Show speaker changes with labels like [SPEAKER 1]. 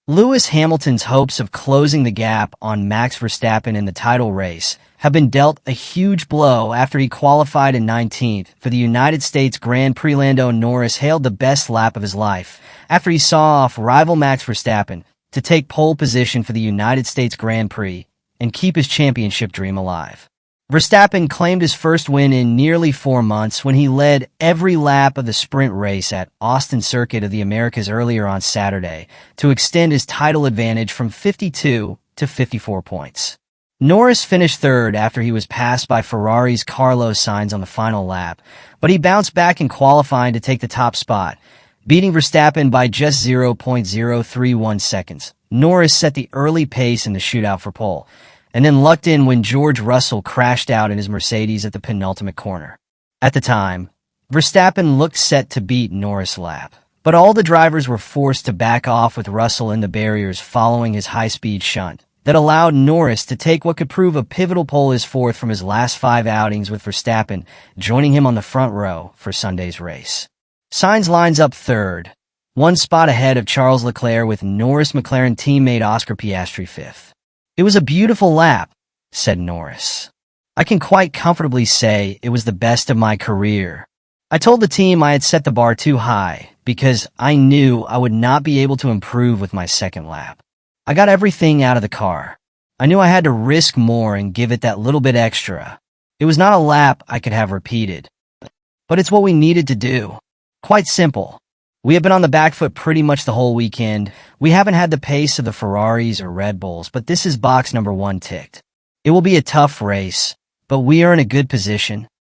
[SPEAKER 1] Lewis Hamilton's hopes of closing the gap on Max Verstappen in the title race have been dealt a huge blow after he qualified in 19th for the United States Grand Prix. Lando Norris hailed the best lap of his life after he saw off rival Max Verstappen to take pole position for the United States Grand Prix and keep his championship dream alive. Verstappen claimed his first win in nearly 4 months when he led every lap of the sprint race at Austin Circuit of the Americas earlier on Saturday to extend his title advantage from 52 to 54 points. Norris finished third after he was passed by Ferrari's Carlos Sainz on the final lap, but he bounced back in qualifying to take the top spot, beating Verstappen by just 0.031 seconds. Norris set the early pace in the shootout for pole, and then lucked in when George Russell crashed out in his Mercedes at the penultimate corner. At the time, Verstappen looked set to beat Norris' lap, but all the drivers were forced to back off with Russell in the barriers following his high-speed shunt that allowed Norris to take what could prove a pivotal pole, his fourth from his last 5 outings, with Verstappen joining him on the front row for Sunday's race. Sainz lines up third, 1 spot ahead of Charles Leclerc, with Norris McLaren teammate Oscar Piastri fifth. "It was a beautiful lap," said Norris. "I can quite comfortably say it was the best of my career. I told the team I had set the bar too high because I knew I would not be able to improve with my second lap. I got everything out of the car. I knew I had to risk more and give it that little bit extra. It was not a lap I could have repeated, but it's what we needed to do. Quite simple. We have been on the back foot pretty much the whole weekend. We haven't had the pace of the Ferraris or Red Bulls, but this is box number 1 ticked. It will be a tough race, but we are in a good position.